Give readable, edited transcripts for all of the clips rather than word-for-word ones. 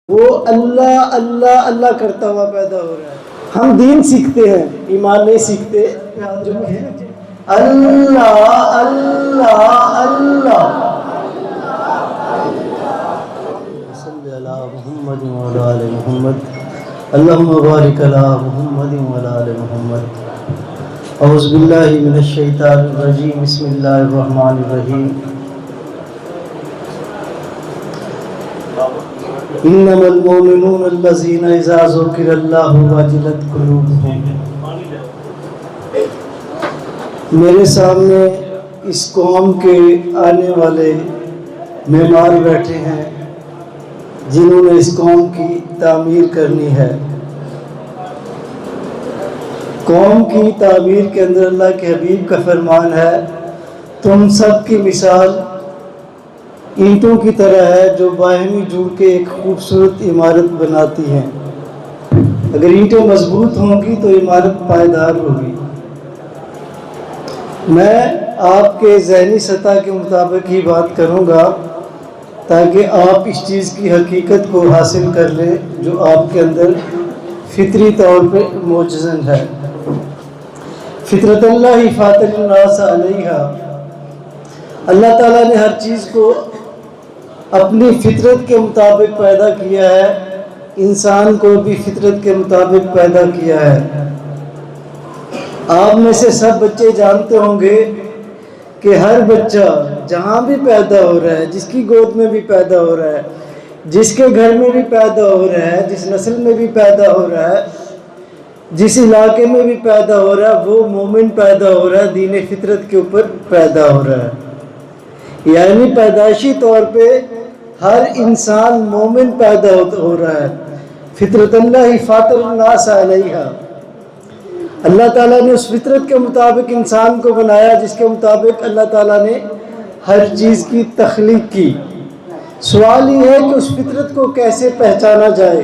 وہ اللہ اللہ اللہ کرتا ہوا پیدا ہو رہا ہے۔ ہم دین سیکھتے ہیں، ایمان نہیں سیکھتے۔ اللہ اللہ اللہ صلی علی محمد وعلی آل محمد اللہم بارک علی محمد وعلی آل محمد۔ اعوذ باللہ من الشیطان الرجیم، بسم اللہ الرحمن الرحیم۔ انما المؤمنون الذین اذا ذکر اللہ وجلت قلوبہم۔ میرے سامنے اس قوم کے آنے والے معمار بیٹھے ہیں جنہوں نے اس قوم کی تعمیر کرنی ہے۔ قوم کی تعمیر کے اندر اللہ کے حبیب کا فرمان ہے، تم سب کی مثال اینٹوں کی طرح ہے جو باہمی جوڑ کے ایک خوبصورت عمارت بناتی ہیں۔ اگر اینٹیں مضبوط ہوں گی تو عمارت پائیدار ہوگی۔ میں آپ کے ذہنی سطح کے مطابق ہی بات کروں گا تاکہ آپ اس چیز کی حقیقت کو حاصل کر لیں جو آپ کے اندر فطری طور پہ موجزن ہے۔ فطرت اللہ فاطر الناس علیہا، اللہ تعالیٰ نے ہر چیز کو اپنی فطرت کے مطابق پیدا کیا ہے، انسان کو بھی فطرت کے مطابق پیدا کیا ہے۔ آپ میں سے سب بچے جانتے ہوں گے کہ ہر بچہ جہاں بھی پیدا ہو رہا ہے، جس کی گود میں بھی پیدا ہو رہا ہے، جس کے گھر میں بھی پیدا ہو رہا ہے، جس نسل میں بھی پیدا ہو رہا ہے، جس علاقے میں بھی پیدا ہو رہا ہے، وہ مومن پیدا ہو رہا ہے، دین فطرت کے اوپر پیدا ہو رہا ہے۔ یعنی پیدائشی طور پہ ہر انسان مومن پیدا ہو رہا ہے۔ فطرت اللہ فاطر الناس علیہا، اللہ تعالیٰ نے اس فطرت کے مطابق انسان کو بنایا جس کے مطابق اللہ تعالیٰ نے ہر چیز کی تخلیق کی۔ سوال یہ ہے کہ اس فطرت کو کیسے پہچانا جائے،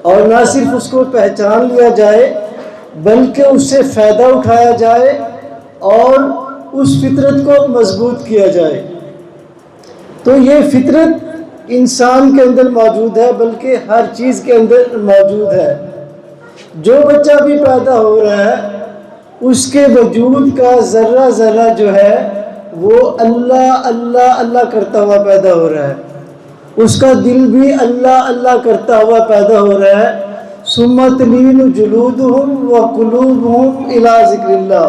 اور نہ صرف اس کو پہچان لیا جائے بلکہ اس سے فائدہ اٹھایا جائے اور اس فطرت کو مضبوط کیا جائے۔ تو یہ فطرت انسان کے اندر موجود ہے، بلکہ ہر چیز کے اندر موجود ہے۔ جو بچہ بھی پیدا ہو رہا ہے اس کے وجود کا ذرہ ذرہ جو ہے وہ اللہ اللہ اللہ کرتا ہوا پیدا ہو رہا ہے۔ اس کا دل بھی اللہ اللہ کرتا ہوا پیدا ہو رہا ہے۔ ثم تلین جلودہم وقلوبہم الی ذکر اللہ،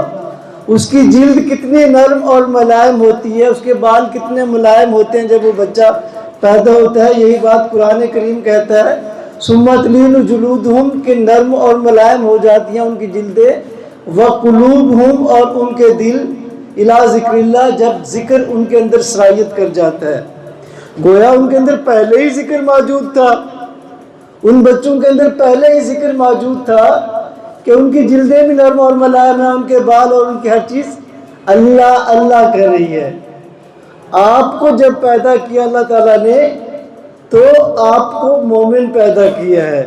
اس کی جلد کتنی نرم اور ملائم ہوتی ہے، اس کے بال کتنے ملائم ہوتے ہیں جب وہ بچہ پیدا ہوتا ہے۔ یہی بات قرآن کریم کہتا ہے، ثم تلین جلودہم، کہ نرم اور ملائم ہو جاتی ہیں ان کی جلدیں، وقلوبہم، اور ان کے دل، الی ذکر اللہ، جب ذکر ان کے اندر سرایت کر جاتا ہے۔ گویا ان کے اندر پہلے ہی ذکر موجود تھا، ان بچوں کے اندر پہلے ہی ذکر موجود تھا کہ ان کی جلدیں بھی نرم اور ملائم ہیں، ان کے بال اور ان کی ہر چیز اللہ اللہ کر رہی ہے۔ آپ کو جب پیدا کیا اللہ تعالیٰ نے تو آپ کو مومن پیدا کیا ہے۔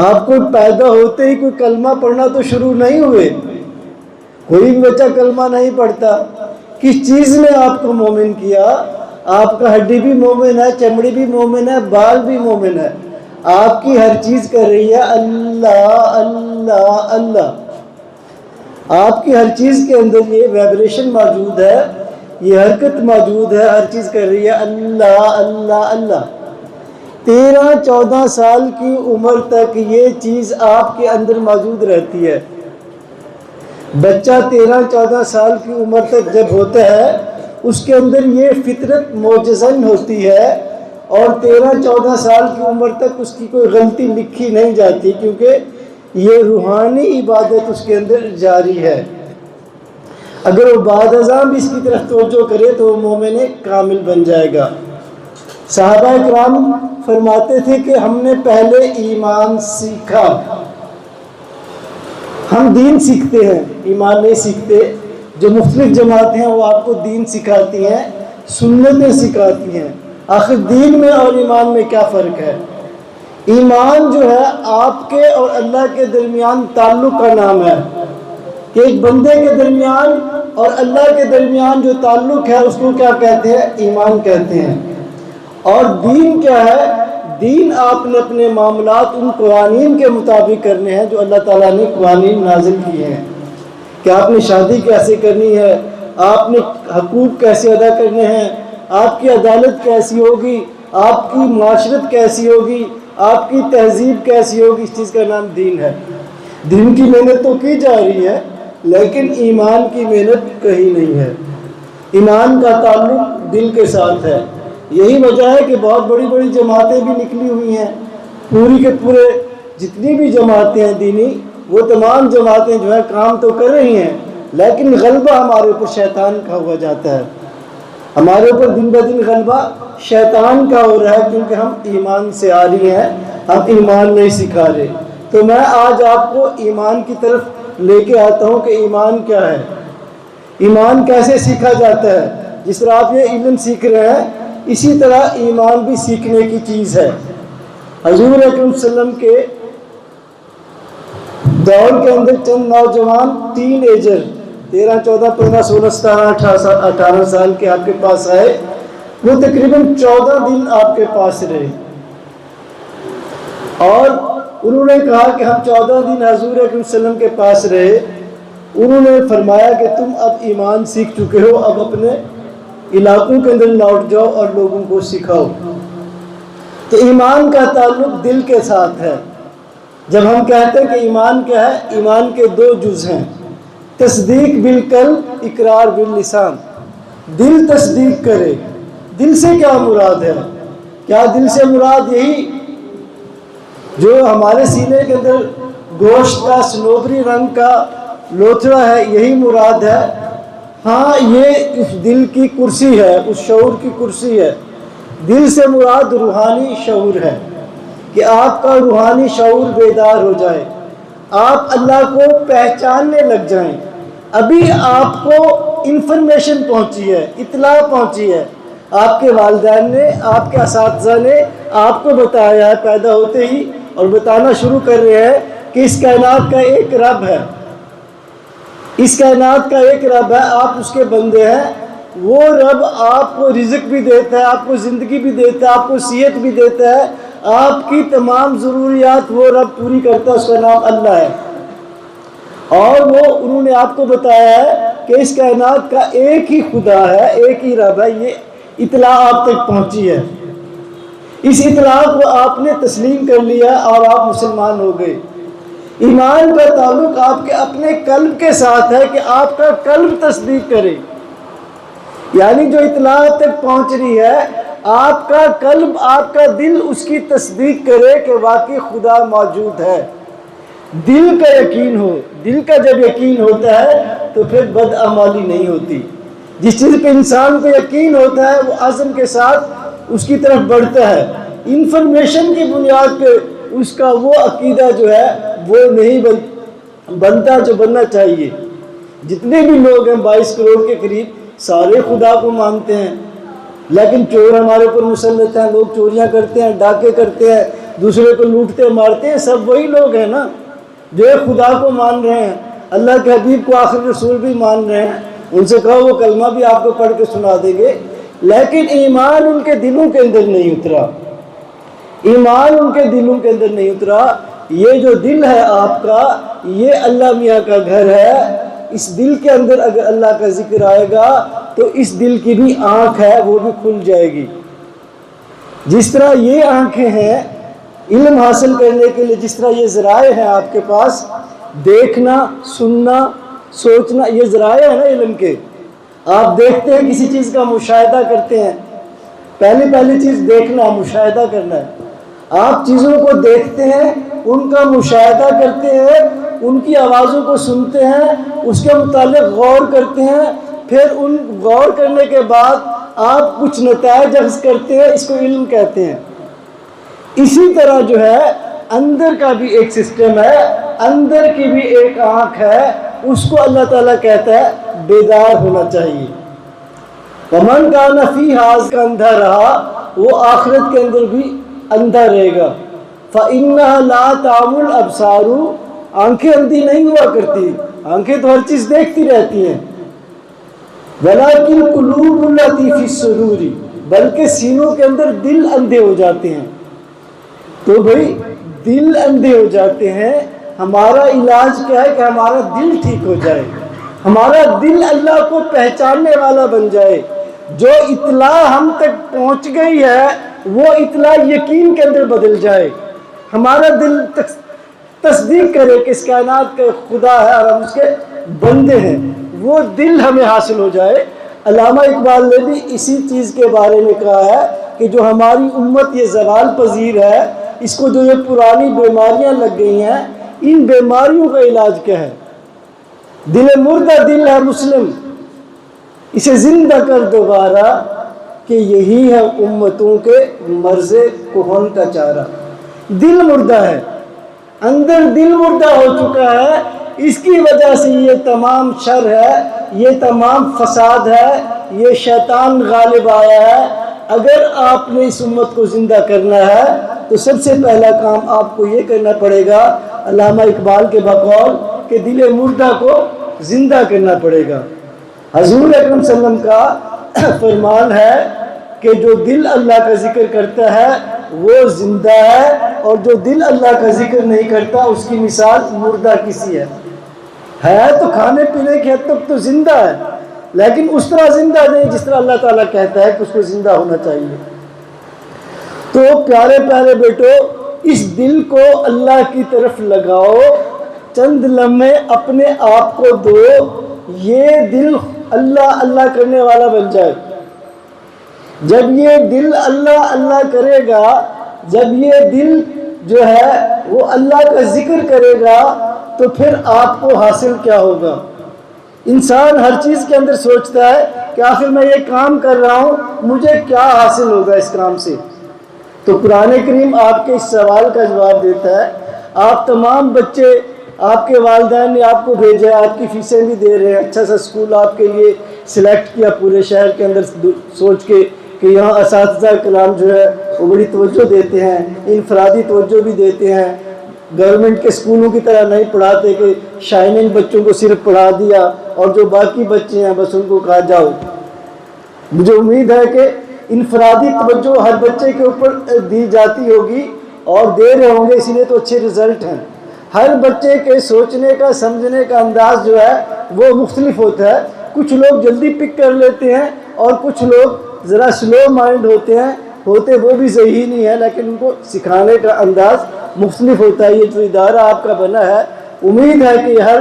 آپ کو پیدا ہوتے ہی کوئی کلمہ پڑھنا تو شروع نہیں ہوئے، کوئی بھی بچہ کلمہ نہیں پڑھتا۔ کس چیز نے آپ کو مومن کیا؟ آپ کا ہڈی بھی مومن ہے، چمڑی بھی مومن ہے، بال بھی مومن ہے، آپ کی ہر چیز کر رہی ہے اللہ اللہ اللہ۔ آپ کی ہر چیز کے اندر یہ وائبریشن موجود ہے، یہ حرکت موجود ہے، ہر چیز کر رہی ہے اللہ اللہ اللہ۔ 13-14 سال کی عمر تک یہ چیز آپ کے اندر موجود رہتی ہے۔ بچہ 13-14 سال کی عمر تک جب ہوتا ہے اس کے اندر یہ فطرت موجزن ہوتی ہے، اور 13-14 سال کی عمر تک اس کی کوئی غلطی لکھی نہیں جاتی، کیونکہ یہ روحانی عبادت اس کے اندر جاری ہے۔ اگر وہ بعد ازاں بھی اس کی طرف توجہ کرے تو وہ مومن کامل بن جائے گا۔ صحابہ کرام فرماتے تھے کہ ہم نے پہلے ایمان سیکھا۔ ہم دین سیکھتے ہیں، ایمان نہیں سیکھتے۔ جو مختلف جماعتیں ہیں وہ آپ کو دین سکھاتی ہیں، سنتیں سکھاتی ہیں۔ آخر دین میں اور ایمان میں کیا فرق ہے؟ ایمان جو ہے آپ کے اور اللہ کے درمیان تعلق کا نام ہے، کہ ایک بندے کے درمیان اور اللہ کے درمیان جو تعلق ہے اس کو کیا کہتے ہیں؟ ایمان کہتے ہیں۔ اور دین کیا ہے؟ دین آپ نے اپنے معاملات ان قوانین کے مطابق کرنے ہیں جو اللہ تعالیٰ نے قوانین نازل کیے ہیں، کہ آپ نے شادی کیسے کرنی ہے، آپ نے حقوق کیسے ادا کرنے ہیں، آپ کی عدالت کیسی ہوگی، آپ کی معاشرت کیسی ہوگی، آپ کی تہذیب کیسی ہوگی، اس چیز کا نام دین ہے۔ دین کی محنت تو کی جا رہی ہے لیکن ایمان کی محنت کہیں نہیں ہے۔ ایمان کا تعلق دل کے ساتھ ہے۔ یہی وجہ ہے کہ بہت بڑی بڑی جماعتیں بھی نکلی ہوئی ہیں، پوری کے پورے جتنی بھی جماعتیں ہیں دینی، وہ تمام جماعتیں جو ہے کام تو کر رہی ہیں لیکن غلبہ ہمارے اوپر شیطان کا ہوا جاتا ہے، ہمارے اوپر دن بہ دن غلبہ شیطان کا ہو رہا ہے، کیونکہ ہم ایمان سے آ رہی ہیں، ہم ایمان نہیں سکھا رہے۔ تو میں آج آپ کو ایمان کی طرف لے کے آتا ہوں کہ ایمان کیا ہے، ایمان کیسے سیکھا جاتا ہے۔ جس طرح آپ یہ علم سیکھ رہے ہیں اسی طرح ایمان بھی سیکھنے کی چیز ہے۔ حضور اکرم صلی اللہ علیہ وسلم کے دور کے اندر چند نوجوان ٹین ایجر 13 14 15 16 17 18 سال کے آپ کے پاس آئے، وہ تقریباً 14 دن آپ کے پاس رہے اور انہوں نے کہا کہ ہم 14 دن حضور اکرم صلی اللہ علیہ وسلم کے پاس رہے۔ انہوں نے فرمایا کہ تم اب ایمان سیکھ چکے ہو، اب اپنے علاقوں کے اندر لوٹ جاؤ اور لوگوں کو سکھاؤ۔ تو ایمان کا تعلق دل کے ساتھ ہے۔ جب ہم کہتے ہیں کہ ایمان کیا ہے، ایمان کے دو جز ہیں، تصدیق بالقلب، اقرار باللسان۔ دل تصدیق کرے، دل سے کیا مراد ہے؟ کیا دل سے مراد یہی جو ہمارے سینے کے اندر گوشت کا سنوبری رنگ کا لوتھڑا ہے یہی مراد ہے؟ ہاں، یہ اس دل کی کرسی ہے، اس شعور کی کرسی ہے۔ دل سے مراد روحانی شعور ہے کہ آپ کا روحانی شعور بیدار ہو جائے، آپ اللہ کو پہچاننے لگ جائیں۔ ابھی آپ کو انفارمیشن پہنچی ہے، اطلاع پہنچی ہے، آپ کے والدین نے، آپ کے اساتذہ نے آپ کو بتایا ہے پیدا ہوتے ہی، اور بتانا شروع کر رہے ہیں کہ اس کائنات کا ایک رب ہے، اس کائنات کا ایک رب ہے، آپ اس کے بندے ہیں۔ وہ رب آپ کو رزق بھی دیتا ہے، آپ کو زندگی بھی دیتا ہے، آپ کو صحت بھی دیتا ہے، آپ کی تمام ضروریات وہ رب پوری کرتا ہے، اس کا نام اللہ ہے۔ اور وہ انہوں نے آپ کو بتایا ہے کہ اس کائنات کا ایک ہی خدا ہے، ایک ہی رب ہے۔ یہ اطلاع آپ تک پہنچی ہے، اس اطلاع کو آپ نے تسلیم کر لیا اور آپ مسلمان ہو گئے۔ ایمان کا تعلق آپ کے اپنے قلب کے ساتھ ہے کہ آپ کا قلب تصدیق کرے، یعنی جو اطلاع تک پہنچ رہی ہے آپ کا قلب، آپ کا دل اس کی تصدیق کرے کہ واقعی خدا موجود ہے۔ دل کا یقین ہو، دل کا جب یقین ہوتا ہے تو پھر بدعمالی نہیں ہوتی۔ جس چیز پہ انسان کو یقین ہوتا ہے وہ عزم کے ساتھ اس کی طرف بڑھتا ہے۔ انفارمیشن کی بنیاد پہ اس کا وہ عقیدہ جو ہے وہ نہیں بنتا جو بننا چاہیے۔ جتنے بھی لوگ ہیں 22 کروڑ کے قریب، سارے خدا کو مانتے ہیں، لیکن چور ہمارے اوپر مسلط ہیں، لوگ چوریاں کرتے ہیں، ڈاکے کرتے ہیں، دوسرے کو لوٹتے مارتے ہیں، سب وہی لوگ ہیں نا جو خدا کو مان رہے ہیں، اللہ کے حبیب کو آخری رسول بھی مان رہے ہیں۔ ان سے کہو وہ کلمہ بھی آپ کو پڑھ کے سنا دیں گے، لیکن ایمان ان کے دلوں کے اندر نہیں اترا، ایمان ان کے دلوں کے اندر نہیں اترا۔ یہ جو دل ہے آپ کا، یہ اللہ میاں کا گھر ہے۔ اس دل کے اندر اگر اللہ کا ذکر آئے گا تو اس دل کی بھی آنکھ ہے وہ بھی کھل جائے گی۔ جس طرح یہ آنکھیں ہیں علم حاصل کرنے کے لیے، جس طرح یہ ذرائع ہیں آپ کے پاس، دیکھنا، سننا، سوچنا، یہ ذرائع ہیں نا علم کے۔ آپ دیکھتے ہیں، کسی چیز کا مشاہدہ کرتے ہیں، پہلی چیز دیکھنا، مشاہدہ کرنا ہے۔ آپ چیزوں کو دیکھتے ہیں، ان کا مشاہدہ کرتے ہیں، ان کی آوازوں کو سنتے ہیں، اس کے متعلق غور کرتے ہیں، پھر ان غور کرنے کے بعد آپ کچھ نتائج اخذ کرتے ہیں، اس کو علم کہتے ہیں۔ اسی طرح جو ہے اندر کا بھی ایک سسٹم ہے، اندر کی بھی ایک آنکھ ہے، اس کو اللہ تعالیٰ کہتا ہے بیدار ہونا چاہیے۔ ومن کان فی ھذا کا اندھا رہا، وہ آخرت کے اندر بھی اندھا رہے گا۔ فإنها لا تعمى الأبصار، آنکھیں اندھی نہیں ہوا کرتی، آنکھیں تو ہر چیز دیکھتی رہتی ہیں۔ ولكن القلوب التي في الصدور، بلکہ سینوں کے اندر دل اندھے ہو جاتے ہیں۔ تو بھائی دل اندھے ہو جاتے ہیں. ہمارا علاج کیا ہے کہ ہمارا دل ٹھیک ہو جائے, ہمارا دل اللہ کو پہچاننے والا بن جائے. جو اطلاع ہم تک پہنچ گئی ہے وہ اطلاع یقین کے اندر بدل جائے. ہمارا دل تصدیق کرے کہ اس کائنات کا خدا ہے اور ہم اس کے بندے ہیں, وہ دل ہمیں حاصل ہو جائے. علامہ اقبال نے بھی اسی چیز کے بارے میں کہا ہے کہ جو ہماری امت یہ زوال پذیر ہے, اس کو جو یہ پرانی بیماریاں لگ گئی ہیں, ان بیماریوں کا علاج کیا ہے؟ دل مردہ دل ہے مسلم, اسے زندہ کر دوبارہ, کہ یہی ہے امتوں کے مرض کہن کا چارہ. دل مردہ ہے, اندر دل مردہ ہو چکا ہے, اس کی وجہ سے یہ تمام شر ہے, یہ تمام فساد ہے, یہ شیطان غالب آیا ہے. اگر آپ نے اس امت کو زندہ کرنا ہے تو سب سے پہلا کام آپ کو یہ کرنا پڑے گا, علامہ اقبال کے بقول, کہ دل مردہ کو زندہ کرنا پڑے گا. حضور اکرم صلی اللہ علیہ وسلم کا فرمان ہے کہ جو دل اللہ کا ذکر کرتا ہے وہ زندہ ہے, اور جو دل اللہ کا ذکر نہیں کرتا اس کی مثال مردہ کسی ہے تو کھانے پینے کی حد تک تو زندہ ہے, لیکن اس طرح زندہ نہیں جس طرح اللہ تعالیٰ کہتا ہے کہ اس کو زندہ ہونا چاہیے. تو پیارے پیارے بیٹو, اس دل کو اللہ کی طرف لگاؤ, چند لمحے اپنے آپ کو دو, یہ دل اللہ اللہ کرنے والا بن جائے. جب یہ دل اللہ اللہ کرے گا, جب یہ دل جو ہے وہ اللہ کا ذکر کرے گا, تو پھر آپ کو حاصل کیا ہوگا؟ انسان ہر چیز کے اندر سوچتا ہے کہ آخر میں یہ کام کر رہا ہوں, مجھے کیا حاصل ہوگا اس کام سے. تو قرآن کریم آپ کے اس سوال کا جواب دیتا ہے. آپ تمام بچے, آپ کے والدین نے آپ کو بھیجا ہے, آپ کی فیسیں بھی دے رہے ہیں, اچھا سا اسکول آپ کے لیے سلیکٹ کیا پورے شہر کے اندر سوچ کے کہ یہاں اساتذہ کرام جو ہے وہ بڑی توجہ دیتے ہیں, انفرادی توجہ بھی دیتے ہیں, گورنمنٹ کے اسکولوں کی طرح نہیں پڑھاتے کہ شائننگ بچوں کو صرف پڑھا دیا اور جو باقی بچے ہیں بس ان کو کہا جاؤ. مجھے امید ہے کہ انفرادی توجہ ہر بچے کے اوپر دی جاتی ہوگی اور دے رہے ہوں گے, اسی لیے تو اچھے رزلٹ ہیں. ہر بچے کے سوچنے کا سمجھنے کا انداز جو ہے وہ مختلف ہوتا ہے. کچھ لوگ جلدی پک کر لیتے ہیں اور کچھ لوگ ذرا سلو مائنڈ ہوتے ہیں, ہوتے وہ بھی صحیح نہیں ہے, لیکن ان کو سکھانے کا انداز مختلف ہوتا ہے. یہ جو ادارہ آپ کا بنا ہے, امید ہے کہ ہر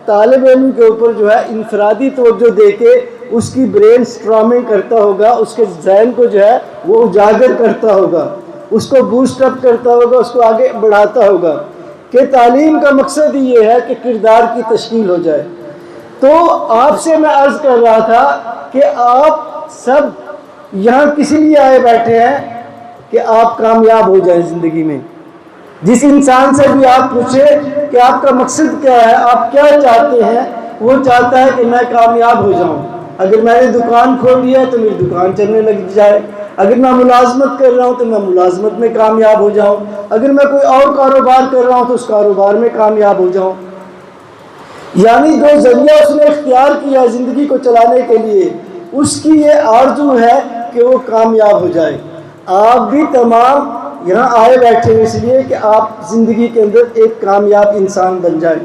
طالب علم کے اوپر جو ہے انفرادی توجہ دے کے اس کی برین سٹرامنگ کرتا ہوگا, اس کے ذہن کو جو ہے وہ اجاگر کرتا ہوگا, اس کو بوسٹ اپ کرتا ہوگا, اس کو آگے بڑھاتا ہوگا. کہ تعلیم کا مقصد ہی یہ ہے کہ کردار کی تشکیل ہو جائے. تو آپ سے میں عرض کر رہا تھا کہ آپ سب یہاں کسی لیے آئے بیٹھے ہیں کہ آپ کامیاب ہو جائیں زندگی میں. جس انسان سے بھی آپ پوچھیں کہ آپ کا مقصد کیا ہے, آپ کیا چاہتے ہیں, وہ چاہتا ہے کہ میں کامیاب ہو جاؤں. اگر میں نے دکان کھول لیا تو میری دکان چلنے لگ جائے, اگر میں ملازمت کر رہا ہوں تو میں ملازمت میں کامیاب ہو جاؤں, اگر میں کوئی اور کاروبار کر رہا ہوں تو اس کاروبار میں کامیاب ہو جاؤں. یعنی جو ذریعہ اس نے اختیار کیا زندگی کو چلانے کے لیے, اس کی یہ آرزو ہے کہ وہ کامیاب ہو جائے. آپ بھی تمام یہاں آئے بیٹھے ہیں اس لیے کہ آپ زندگی کے اندر ایک کامیاب انسان بن جائیں.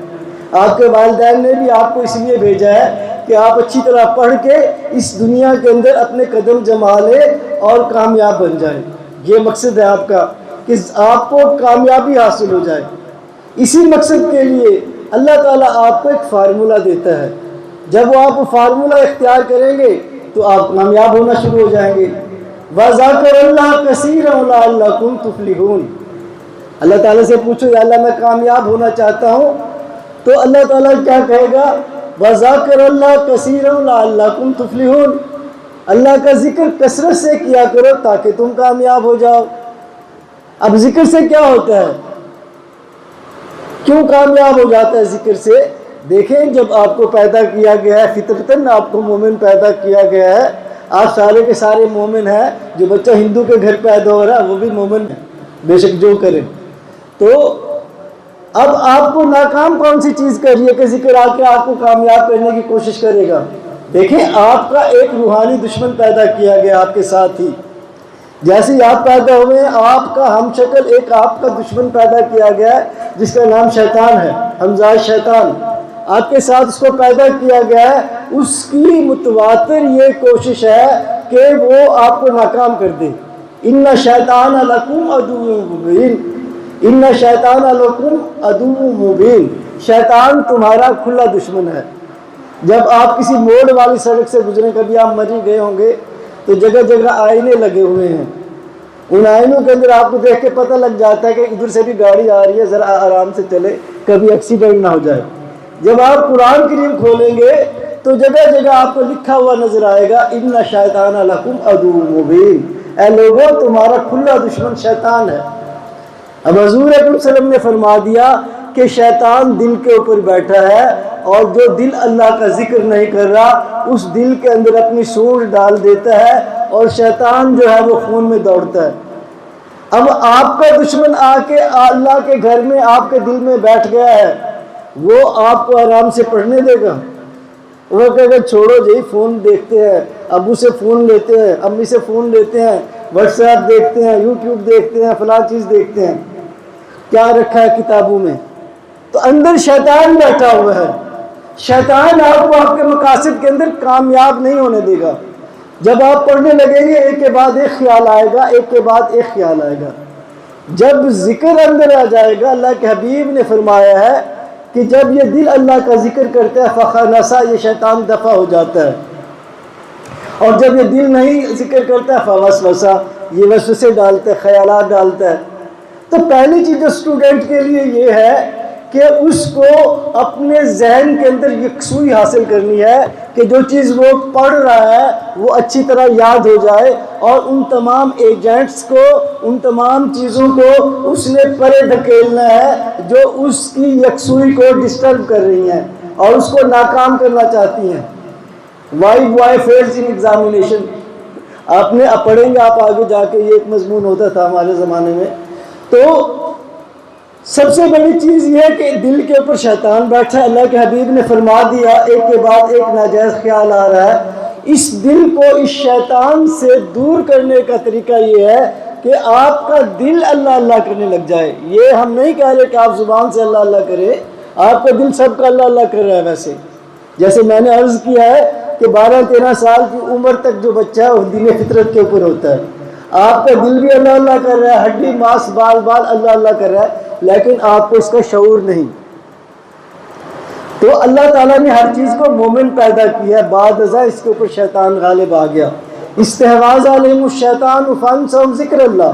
آپ کے والدین نے بھی آپ کو اس لیے بھیجا ہے کہ آپ اچھی طرح پڑھ کے اس دنیا کے اندر اپنے قدم جما لیں اور کامیاب بن جائیں. یہ مقصد ہے آپ کا کہ آپ کو کامیابی حاصل ہو جائے. اسی مقصد کے لیے اللہ تعالیٰ آپ کو ایک فارمولہ دیتا ہے. جب وہ آپ فارمولہ اختیار کریں گے تو آپ کامیاب ہونا شروع ہو جائیں گے. وَذَكَرَ اللَّهَ كَثِيرًا لَعَلَّكُمْ تُفْلِحُونَ. اللہ تعالیٰ سے پوچھو یا اللہ میں کامیاب ہونا چاہتا ہوں, تو اللہ تعالیٰ کیا کہے گا؟ وَذَكَرَ اللَّهَ كَثِيرًا لَعَلَّكُمْ تُفْلِحُونَ. اللہ کا ذکر کثرت سے کیا کرو تاکہ تم کامیاب ہو جاؤ. اب ذکر سے کیا ہوتا ہے, کیوں کامیاب ہو جاتا ہے ذکر سے؟ دیکھیں, جب آپ کو پیدا کیا گیا ہے فطرتاً آپ کو مومن پیدا کیا گیا ہے, آپ سارے کے سارے مومن ہیں. جو بچہ ہندو کے گھر پیدا ہو رہا ہے وہ بھی مومن ہے, بے شک جو کریں. تو اب آپ کو ناکام کون سی چیز کر رہی ہے کہ ذکر آ کے آپ کو کامیاب کرنے کی کوشش کرے گا؟ دیکھیں, آپ کا ایک روحانی دشمن پیدا کیا گیا آپ کے ساتھ ہی. جیسے ہی آپ پیدا ہوئے ہیں آپ کا ہم شکل ایک آپ کا دشمن پیدا کیا گیا ہے جس کا نام شیطان ہے، حمزہ شیطان، آپ کے ساتھ اس کو پیدا کیا گیا ہے. اس کی متواتر یہ کوشش ہے کہ وہ آپ کو ناکام کر دے. ان شیطان لکم عدو مبین، ان شیطان لکم عدو مبین، شیطان تمہارا کھلا دشمن ہے. جب آپ کسی موڑ والی سڑک سے گزریں، کبھی آپ مری گئے ہوں گے تو جگہ جگہ آئینے لگے ہوئے ہیں. ان آئینوں کے اندر آپ کو دیکھ کے پتہ لگ جاتا ہے کہ ادھر سے بھی گاڑی آ رہی ہے، ذرا آرام سے چلے کبھی ایکسیڈنٹ نہ ہو جائے. جب آپ قرآن کریم کھولیں گے تو جگہ جگہ آپ کو لکھا ہوا نظر آئے گا ان شیطان لکم عدو مبین، اے لوگوں تمہارا کھلا دشمن شیطان ہے. اب حضور اکرم صلی اللہ علیہ وسلم نے فرما دیا کہ شیطان دل کے اوپر بیٹھا ہے، اور جو دل اللہ کا ذکر نہیں کر رہا اس دل کے اندر اپنی سونڈ ڈال دیتا ہے اور شیطان جو ہے وہ خون میں دوڑتا ہے. اب آپ کا دشمن آ کے اللہ کے گھر میں آپ کے دل میں بیٹھ گیا ہے، وہ آپ کو آرام سے پڑھنے دے گا؟ وہ کہے گا چھوڑو جی، فون دیکھتے ہیں، ابو سے فون لیتے ہیں، امی سے فون لیتے ہیں، واٹس ایپ دیکھتے ہیں، یوٹیوب دیکھتے ہیں، فلاں چیز دیکھتے ہیں، کیا رکھا ہے کتابوں میں؟ تو اندر شیطان بیٹھا ہوا ہے. شیطان آپ کو آپ کے مقاصد کے اندر کامیاب نہیں ہونے دے گا. جب آپ پڑھنے لگیں گے ایک کے بعد ایک خیال آئے گا، ایک کے بعد ایک خیال آئے گا. جب ذکر اندر آ جائے گا، اللہ کے حبیب نے فرمایا ہے کہ جب یہ دل اللہ کا ذکر کرتا ہے فخنسا، یہ شیطان دفع ہو جاتا ہے. اور جب یہ دل نہیں ذکر کرتا ہے فوسوسا، یہ وسوسے ڈالتا ہے، خیالات ڈالتا ہے. تو پہلی چیز جو اسٹوڈنٹ کے لیے یہ ہے کہ اس کو اپنے ذہن کے اندر یکسوئی حاصل کرنی ہے کہ جو چیز وہ پڑھ رہا ہے وہ اچھی طرح یاد ہو جائے، اور ان تمام ایجنٹس کو، ان تمام چیزوں کو اس نے پرے دھکیلنا ہے جو اس کی یکسوئی کو ڈسٹرب کر رہی ہیں اور اس کو ناکام کرنا چاہتی ہیں. وائی بوائے فیلز ان ایگزامینیشن، آپ نے پڑھیں گے آپ آگے جا کے، یہ ایک مضمون ہوتا تھا ہمارے زمانے میں. تو سب سے بڑی چیز یہ ہے کہ دل کے اوپر شیطان بیٹھا ہے. اللہ کے حبیب نے فرما دیا ایک کے بعد ایک ناجائز خیال آ رہا ہے. اس دل کو اس شیطان سے دور کرنے کا طریقہ یہ ہے کہ آپ کا دل اللہ اللہ کرنے لگ جائے. یہ ہم نہیں کہہ رہے کہ آپ زبان سے اللہ اللہ کریں، آپ کا دل سب کا اللہ اللہ کر رہا ہے. ویسے جیسے میں نے عرض کیا ہے کہ 12-13 سال کی عمر تک جو بچہ ہے وہ دین فطرت کے اوپر ہوتا ہے. آپ کا دل بھی اللہ اللہ کر رہا ہے، ہڈی ماس بال بال اللہ اللہ کر رہا ہے، لیکن آپ کو اس کا شعور نہیں. تو اللہ تعالیٰ نے ہر چیز کو مومن پیدا کیا ہے، بعد ازاں اس کے اوپر شیطان غالب آ گیا. استحواذ علیہم الشیطان فانساہم ذکر اللہ،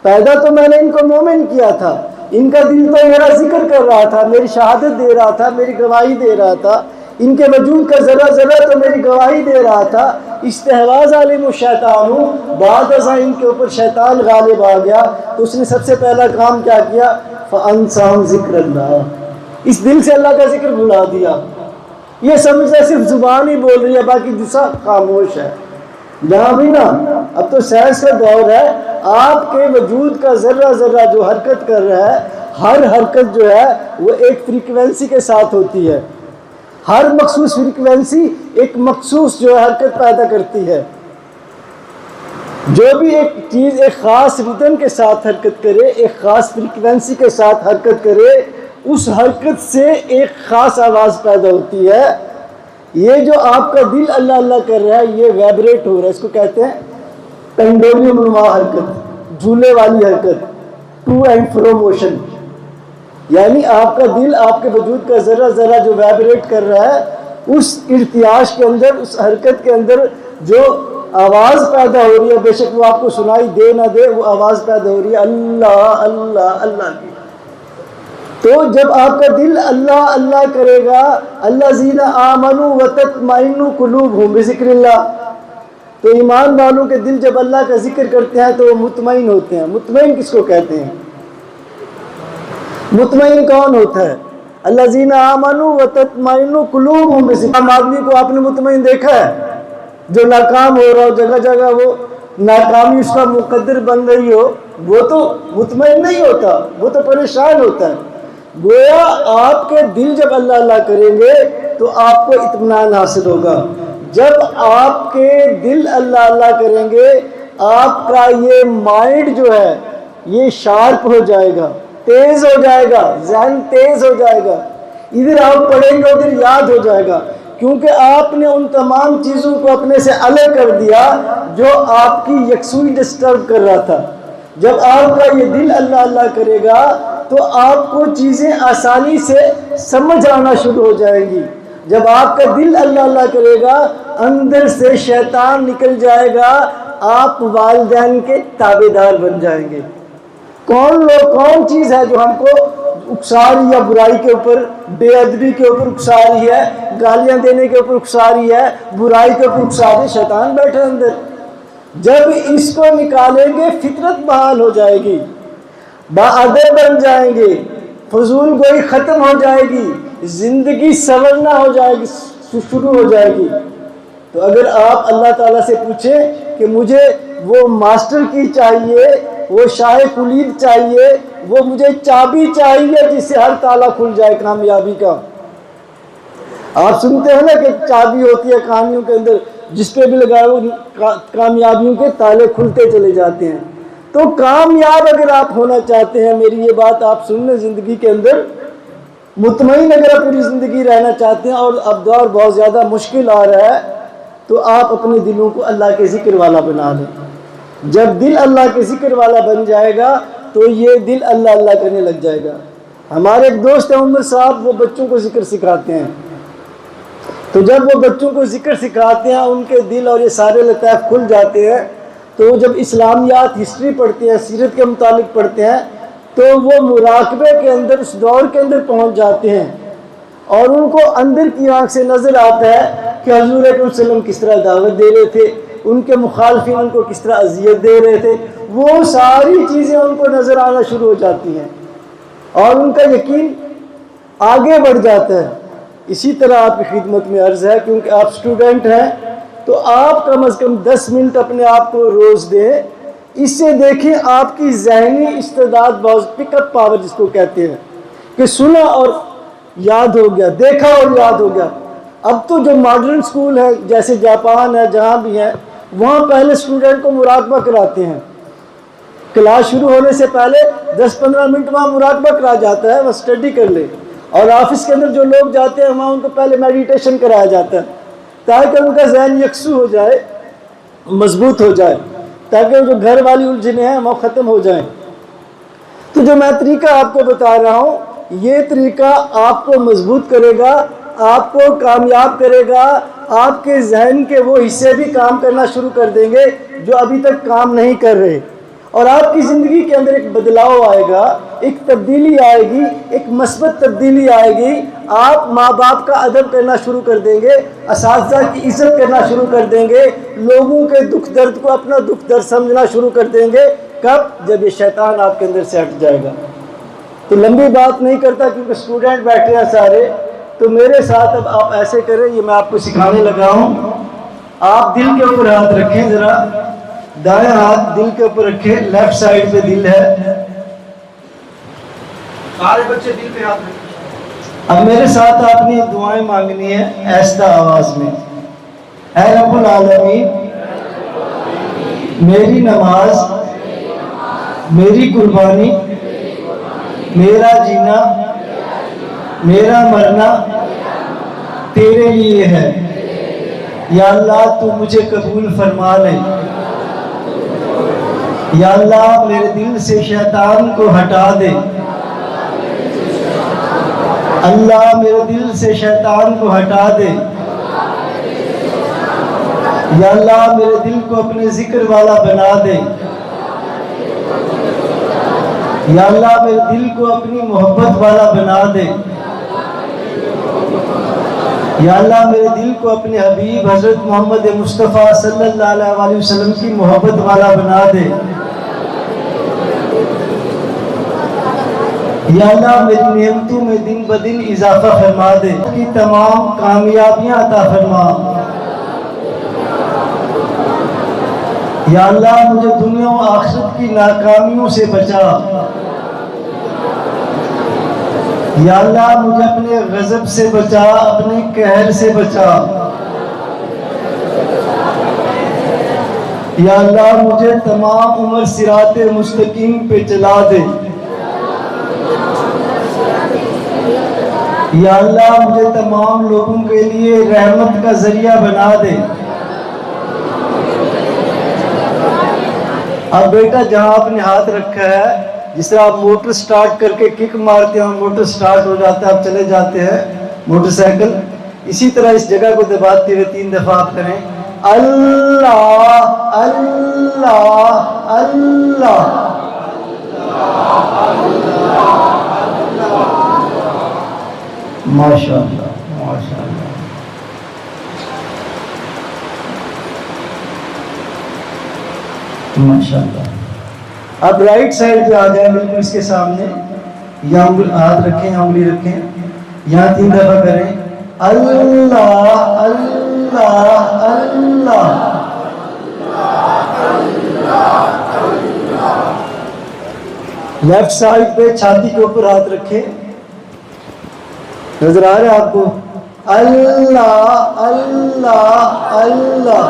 پیدا تو میں نے ان کو مومن کیا تھا، ان کا دل تو میرا ذکر کر رہا تھا، میری شہادت دے رہا تھا، میری گواہی دے رہا تھا، ان کے وجود کا ذرہ ذرہ تو میری گواہی دے رہا تھا. استحواذ علیہم الشیطان، بعد ازاں ان کے اوپر شیطان غالب آ گیا. تو اس نے سب سے پہلا کام کیا کیا؟ فانساہم ذکر اللہ، اس دل سے اللہ کا ذکر بھلا دیا. یہ سمجھتا صرف زبان ہی بول رہی ہے، باقی دوسرا خاموش ہے. جہاں بھی نا اب تو سائنس کا دور ہے، آپ کے وجود کا ذرہ ذرہ جو حرکت کر رہا ہے، ہر حرکت جو ہے وہ ایک فریکوینسی کے ساتھ ہوتی ہے. ہر مخصوص فریکوینسی ایک مخصوص جو حرکت پیدا کرتی ہے. جو بھی ایک چیز ایک خاص ریدم کے ساتھ حرکت کرے، ایک خاص فریکوینسی کے ساتھ حرکت کرے، اس حرکت سے ایک خاص آواز پیدا ہوتی ہے. یہ جو آپ کا دل اللہ اللہ کر رہا ہے یہ ویبریٹ ہو رہا ہے، اس کو کہتے ہیں پینڈولیم نما حرکت، جھولے والی حرکت، ٹو اینڈ فرو موشن. یعنی آپ کا دل آپ کے وجود کا ذرہ ذرہ جو ویبریٹ کر رہا ہے، اس ارتعاش کے اندر، اس حرکت کے اندر جو آواز پیدا ہو رہی ہے، بے شک وہ آپ کو سنائی دے نہ دے، وہ آواز پیدا ہو رہی ہے اللہ اللہ اللہ کی. تو جب آپ کا دل اللہ اللہ کرے گا، الذین آمنوا وتطمئن قلوبہم بذکر اللہ، تو ایمان والوں کے دل جب اللہ کا ذکر کرتے ہیں تو وہ مطمئن ہوتے ہیں. مطمئن کس کو کہتے ہیں؟ مطمئن کون ہوتا ہے؟ الذین آمنوا وتطمئن قلوبہم بذکر اللہ. آدمی کو آپ نے مطمئن دیکھا ہے جو ناکام ہو رہا ہو، جگہ جگہ وہ ناکامی اس کا مقدر بن رہی ہو، وہ تو مطمئن نہیں ہوتا، وہ تو پریشان ہوتا ہے. گویا آپ کے دل جب اللہ اللہ کریں گے تو آپ کو اطمینان حاصل ہوگا. جب آپ کے دل اللہ اللہ کریں گے آپ کا یہ مائنڈ جو ہے یہ شارپ ہو جائے گا، تیز ہو جائے گا، ذہن تیز ہو جائے گا، ادھر آپ پڑھیں گے ادھر یاد ہو جائے گا، کیونکہ آپ نے ان تمام چیزوں کو اپنے سے الگ کر دیا جو آپ کی یکسوئی ڈسٹرب کر رہا تھا۔ جب آپ کا یہ دل اللہ اللہ کرے گا تو آپ کو چیزیں آسانی سے سمجھ آنا شروع ہو جائیں گی۔ جب آپ کا دل اللہ اللہ کرے گا اندر سے شیطان نکل جائے گا، آپ والدین کے تابعدار بن جائیں گے۔ کون چیز ہے جو ہم کو اکسا رہی ہے؟ برائی کے اوپر، بے ادبی کے اوپر اکسا رہی ہے، گالیاں دینے کے اوپر اکسا رہی ہے، برائی کے اوپر اکسا رہی ہے، شیطان بیٹھا اندر۔ جب اس کو نکالیں گے فطرت بحال ہو جائے گی، باادب بن جائیں گے، فضول گوئی ختم ہو جائے گی، زندگی سنورنا ہو جائے گی، شروع ہو جائے گی۔ تو اگر آپ اللہ تعالیٰ سے پوچھیں کہ مجھے وہ ماسٹر کی چاہیے، وہ شاہ کلید چاہیے، وہ مجھے چابی چاہیے جس سے ہر تالا کھل جائے کامیابی کا۔ آپ سنتے ہیں نا کہ چابی ہوتی ہے کہانیوں کے اندر، جس پہ بھی لگائے وہ کامیابیوں کے تالے کھلتے چلے جاتے ہیں۔ تو کامیاب اگر آپ ہونا چاہتے ہیں، میری یہ بات آپ سن لیں، زندگی کے اندر مطمئن اگر آپ پوری زندگی رہنا چاہتے ہیں، اور اب دور بہت زیادہ مشکل آ رہا ہے، تو آپ اپنے دلوں کو اللہ کے ذکر والا بنا لیں۔ جب دل اللہ کے ذکر والا بن جائے گا تو یہ دل اللہ اللہ کرنے لگ جائے گا۔ ہمارے ایک دوست ہیں عمر صاحب، وہ بچوں کو ذکر سکھاتے ہیں۔ تو جب وہ بچوں کو ذکر سکھاتے ہیں، ان کے دل اور یہ سارے لطائف کھل جاتے ہیں، تو جب اسلامیات ہسٹری پڑھتے ہیں، سیرت کے متعلق پڑھتے ہیں، تو وہ مراقبے کے اندر اس دور کے اندر پہنچ جاتے ہیں، اور ان کو اندر کی آنکھ سے نظر آتا ہے کہ حضور اکرم صلی اللہ علیہ وسلم کس طرح دعوت دے رہے تھے، ان کے مخالفین ان کو کس طرح اذیت دے رہے تھے، وہ ساری چیزیں ان کو نظر آنا شروع ہو جاتی ہیں، اور ان کا یقین آگے بڑھ جاتا ہے۔ اسی طرح آپ کی خدمت میں عرض ہے، کیونکہ آپ سٹوڈنٹ ہیں، تو آپ کم از کم 10 منٹ اپنے آپ کو روز دیں۔ اس سے دیکھیں آپ کی ذہنی استعداد، بہت پک اپ پاور جس کو کہتے ہیں، کہ سنا اور یاد ہو گیا، دیکھا اور یاد ہو گیا۔ اب تو جو ماڈرن سکول ہے، جیسے جاپان ہے، جہاں بھی ہیں، وہاں پہلے اسٹوڈنٹ کو مراقبہ کراتے ہیں۔ کلاس شروع ہونے سے پہلے 10-15 منٹ وہاں مراقبہ کرا جاتا ہے، وہ اسٹڈی کر لے۔ اور آفس کے اندر جو لوگ جاتے ہیں وہاں ان کو پہلے میڈیٹیشن کرایا جاتا ہے، تاکہ ان کا ذہن یکسو ہو جائے، مضبوط ہو جائے، تاکہ جو گھر والی الجھنیں ہیں وہ ختم ہو جائیں۔ تو جو میں طریقہ آپ کو بتا رہا ہوں، یہ طریقہ آپ کو مضبوط کرے گا، آپ کو کامیاب کرے گا، آپ کے ذہن کے وہ حصے بھی کام کرنا شروع کر دیں گے جو ابھی تک کام نہیں کر رہے، اور آپ کی زندگی کے اندر ایک بدلاؤ آئے گا، ایک تبدیلی آئے گی، ایک مثبت تبدیلی آئے گی۔ آپ ماں باپ کا ادب کرنا شروع کر دیں گے، اساتذہ کی عزت کرنا شروع کر دیں گے، لوگوں کے دکھ درد کو اپنا دکھ درد سمجھنا شروع کر دیں گے۔ کب؟ جب یہ شیطان آپ کے اندر سے ہٹ جائے گا۔ تو لمبی بات نہیں کرتا کیونکہ اسٹوڈنٹ بیٹھے ہیں سارے، تو میرے ساتھ اب آپ ایسے کریں، یہ میں آپ کو سکھانے لگا ہوں۔ آپ دل کے اوپر ہاتھ رکھیں، ذرا دائیں ہاتھ دل کے اوپر رکھیں، لیفٹ سائڈ پہ دل ہے، سارے بچے دل پہ ہاتھ رکھیں۔ اب میرے ساتھ آپ نے دعائیں مانگنی ہے ایسا آواز میں۔ اے رب العالمین، میری نماز، میری قربانی، میرا جینا، میرا مرنا تیرے لیے ہے۔ یا اللہ تو مجھے قبول فرما لے۔ یا اللہ میرے دل سے شیطان کو ہٹا دے۔ اللہ میرے دل سے شیطان کو ہٹا دے۔ یا اللہ میرے دل کو اپنے ذکر والا بنا دے۔ یا اللہ میرے دل کو اپنی محبت والا بنا دے۔ یا اللہ میرے دل کو اپنے حبیب حضرت محمد مصطفیٰ صلی اللہ علیہ وسلم کی محبت والا بنا دے۔ یا اللہ میری نعمتوں میں دن بدن اضافہ فرما دے، کی تمام کامیابیاں عطا فرما۔ یا اللہ مجھے دنیا و آخرت کی ناکامیوں سے بچا۔ یا اللہ مجھے اپنے غضب سے بچا، اپنے قہر سے بچا۔ یا اللہ مجھے تمام عمر صراط مستقیم پہ چلا دے. یا اللہ مجھے تمام لوگوں کے لیے رحمت کا ذریعہ بنا دے. اب بیٹا جہاں آپ نے ہاتھ رکھا ہے، جس طرح آپ موٹر سٹارٹ کر کے کک مارتے ہیں، موٹر سٹارٹ ہو جاتا ہے، آپ چلے جاتے ہیں موٹر سائیکل، اسی طرح اس جگہ کو دباتے ہوئے 3 دفعہ آپ کریں اللہ اللہ اللہ. ماشاء اللہ ماشاء اللہ. ماشاء اللہ. اب رائٹ سائڈ پہ آ جائیں، بالکل اس کے سامنے. یہاں ہاتھ رکھیں، انگلی رکھیں، یہاں 3 دفعہ کریں اللہ اللہ اللہ. لیفٹ سائڈ پہ چھاتی کے اوپر ہاتھ رکھیں، نظر آ رہا ہے آپ کو؟ اللہ اللہ اللہ.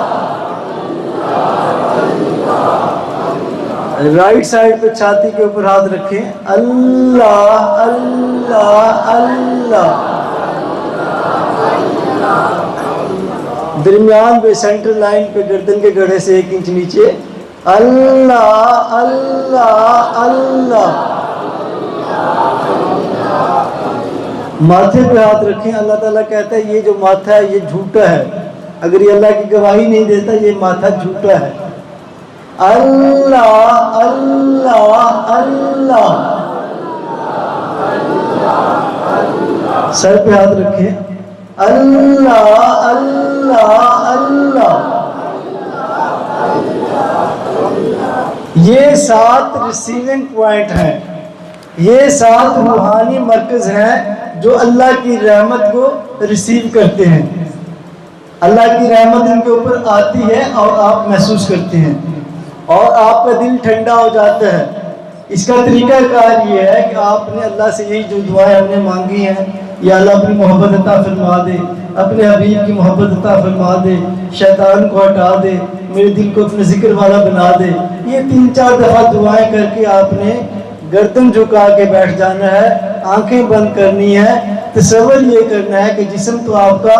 رائٹ سائڈ پہ چھاتی کے اوپر ہاتھ رکھیں اللہ اللہ اللہ. درمیان پہ سینٹر لائن پہ گردن کے گڑھے سے 1 انچ نیچے اللہ اللہ اللہ. ماتھے پہ ہاتھ رکھیں. اللہ تعالیٰ کہتا ہے یہ جو ماتھا ہے یہ جھوٹا ہے، اگر یہ اللہ کی گواہی نہیں دیتا یہ ماتھا جھوٹا ہے. اللہ اللہ اللہ. سر پہ ہاتھ رکھیں اللہ اللہ اللہ. یہ 7 ریسیونگ پوائنٹ ہیں، یہ 7 روحانی مرکز ہیں جو اللہ کی رحمت کو ریسیو کرتے ہیں. اللہ کی رحمت ان کے اوپر آتی ہے اور آپ محسوس کرتے ہیں اور آپ کا دل ٹھنڈا ہو جاتا ہے. اس کا طریقہ کار یہ ہے کہ آپ نے اللہ سے یہی جو دعائیں ہم نے مانگی ہیں، یا اللہ اپنی محبت عطا فرما دے، اپنے حبیب کی محبت عطا فرما دے، شیطان کو ہٹا دے، میرے دل کو اپنے ذکر والا بنا دے. یہ 3-4 دفعہ دعائیں کر کے آپ نے گردن جھکا کے بیٹھ جانا ہے، آنکھیں بند کرنی ہے. تصور یہ کرنا ہے کہ جسم تو آپ کا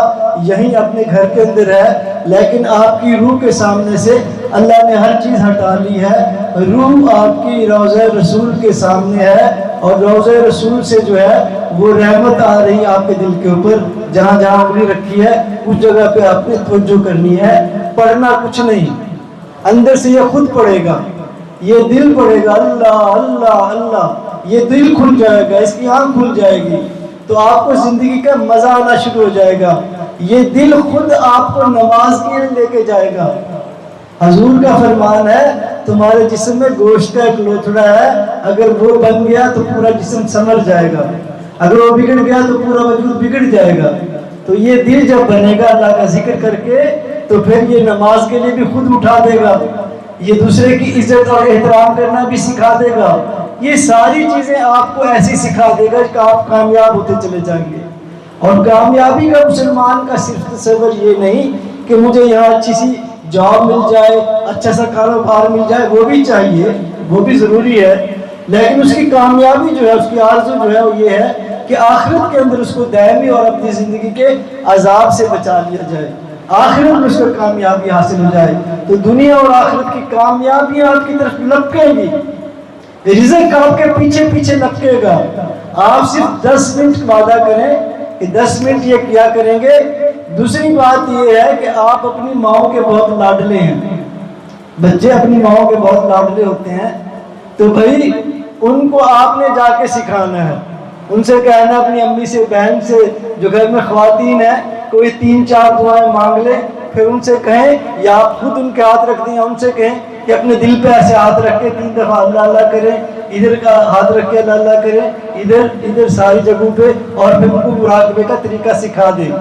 یہیں اپنے گھر کے اندر ہے، لیکن آپ کی روح کے سامنے سے اللہ نے ہر چیز ہٹا لی ہے. روح آپ کی روضہ رسول کے سامنے ہے اور روضہ رسول سے جو ہے وہ رحمت آ رہی ہے آپ کے دل کے اوپر. جہاں جہاں انگلی رکھی ہے اس جگہ پہ آپ نے توجہ کرنی ہے. پڑھنا کچھ نہیں، اندر سے یہ خود پڑھے گا، یہ دل پڑھے گا اللہ اللہ اللہ. یہ دل کھل جائے گا، اس کی آنکھ کھل جائے گی تو آپ کو زندگی کا مزہ آنا شروع ہو جائے گا. یہ دل خود آپ کو نماز کے لیے لے کے جائے گا. حضور کا فرمان ہے تمہارے جسم میں گوشت کا ایک لوتھڑا ہے، اگر وہ بن گیا تو پورا جسم سنور جائے گا، اگر وہ بگڑ گیا تو پورا وجود بگڑ جائے گا. تو یہ دل جب بنے گا اللہ کا ذکر کر کے تو پھر یہ نماز کے لیے بھی خود اٹھا دے گا، یہ دوسرے کی عزت اور احترام کرنا بھی سکھا دے گا. یہ ساری چیزیں آپ کو ایسی سکھا دے گا کہ آپ کامیاب ہوتے چلے جائیں گے. اور کامیابی کا مسلمان کا صرف تصور یہ نہیں کہ مجھے یہاں اچھی سی جاب مل جائے، اچھا سا کاروبار مل جائے، وہ بھی چاہیے، وہ بھی ضروری ہے، لیکن اس کی کامیابی جو ہے، اس کی آرزو جو ہے وہ یہ ہے کہ آخرت کے اندر اس کو دائمی اور اپنی زندگی کے عذاب سے بچا لیا جائے، آخرت میں اس کو کامیابی حاصل ہو جائے. تو دنیا اور آخرت کی کامیابیاں آپ کی طرف لپکیں گی، رزق آپ کے پیچھے پیچھے لپکے گا. آپ صرف 10 منٹ وعدہ کریں کہ 10 منٹ یہ کیا کریں گے. دوسری بات یہ ہے کہ آپ اپنی ماؤں کے بہت لاڈلے ہیں، بچے اپنی ماؤں کے بہت لاڈلے ہوتے ہیں، تو بھائی ان کو آپ نے جا کے سکھانا ہے. ان سے کہنا اپنی امی سے، بہن سے، جو گھر میں خواتین ہیں، کوئی 3-4 دعائیں مانگ لیں، پھر ان سے کہیں یا آپ خود ان کے ہاتھ رکھ دیں، یا ان سے کہیں کہ اپنے دل پہ ایسے ہاتھ رکھ کے 3 دفعہ اللہ اللہ کریں، ادھر کا ہاتھ رکھ کے اللہ اللہ کریں، ادھر ساری جگہوں پہ، اور پھر ان کو مراقبے کا طریقہ سکھا دیں.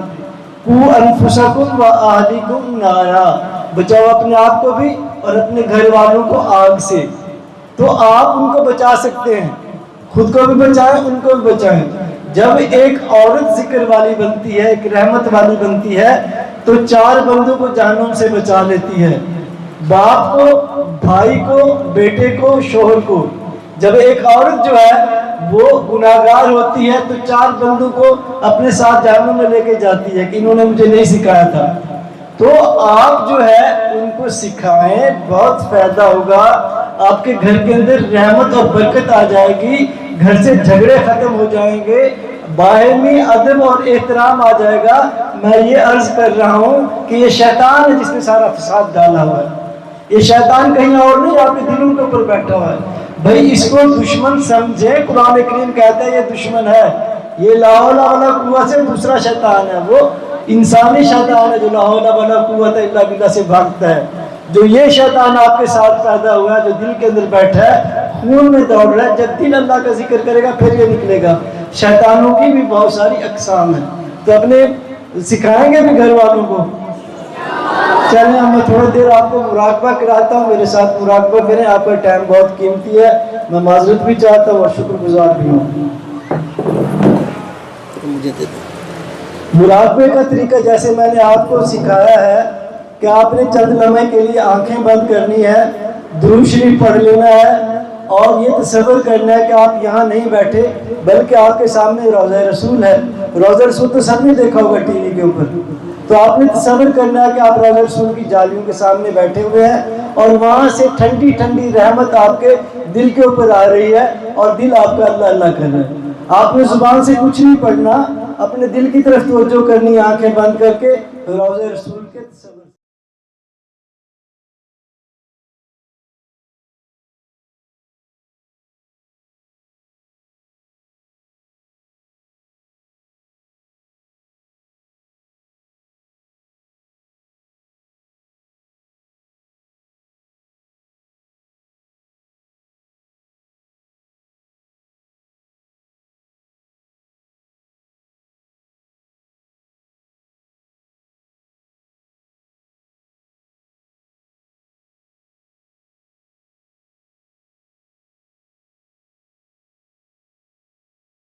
قُوْ أَنفُسَكُمْ وَأَهْلِكُمْ نَارًا، بچاؤ اپنے آپ کو بھی اور اپنے گھر والوں کو آگ سے. تو آپ ان کو بچا سکتے ہیں، خود کو بھی بچائیں، ان کو بھی بچائیں. جب ایک عورت ذکر والی بنتی ہے، ایک رحمت والی بنتی ہے، تو 4 بندوں کو جہنم سے بچا لیتی ہے. باپ کو, بھائی کو, بیٹے کو, شوہر کو. جب ایک عورت جو ہے وہ گناہگار ہوتی ہے تو 4 بندوں کو اپنے ساتھ جہنم میں لے کے جاتی ہے کہ انہوں نے مجھے نہیں سکھایا تھا. تو آپ جو ہے ان کو سکھائیں, بہت فائدہ ہوگا. آپ کے گھر کے اندر رحمت اور برکت آ جائے گی, گھر سے جھگڑے ختم ہو جائیں گے, باہمی ادب اور احترام آ جائے گا. میں یہ عرض کر رہا ہوں کہ یہ شیطان ہے جس نے سارا فساد ڈالا ہوا ہے. یہ شیطان کہیں اور نہیں, آپ کے دلوں کے اوپر بیٹھا ہوا ہے. بھائی اس کو دشمن سمجھے, قرآن کریم کہتا ہے یہ دشمن ہے. یہ لا حول ولا قوت سے دوسرا شیطان ہے, وہ انسانی شیطان ہے جو لا حول ولا قوت الا باللہ سے بھاگتا ہے. جو یہ شیطان آپ کے ساتھ پیدا ہوا ہے, جو دل کے اندر بیٹھا ہے, خون میں دوڑ رہا ہے, جب دل اللہ کا ذکر کرے گا پھر یہ نکلے گا. شیطانوں کی بھی بہت ساری اقسام ہیں, تو اپنے سکھائیں گے بھی گھر والوں کو. چلیں میں تھوڑی دیر آپ کو مراقبہ کراتا ہوں, میرے ساتھ مراقبہ کریں. آپ کا ٹائم بہت قیمتی ہے, میں معذرت بھی چاہتا ہوں اور شکر گزار بھی ہوں. مراقبے کا طریقہ جیسے میں نے آپ کو سکھایا ہے کہ آپ نے چند لمحے کے لیے آنکھیں بند کرنی ہے, درود شریف پڑھ لینا ہے, اور یہ تصور کرنا ہے کہ آپ یہاں نہیں بیٹھے بلکہ آپ کے سامنے روضہ رسول ہے. روضہ رسول تو سب نے دیکھا ہوگا ٹی وی کے اوپر, تو آپ نے تصور کرنا ہے کہ آپ روضہ رسول کی جالیوں کے سامنے بیٹھے ہوئے ہیں اور وہاں سے ٹھنڈی ٹھنڈی رحمت آپ کے دل کے اوپر آ رہی ہے اور دل آپ کا اللہ اللہ کر رہا ہے. آپ نے زبان سے کچھ نہیں پڑھنا, اپنے دل کی طرف توجہ کرنی ہے, آنکھیں بند کر کے روضہ رسول کے تصور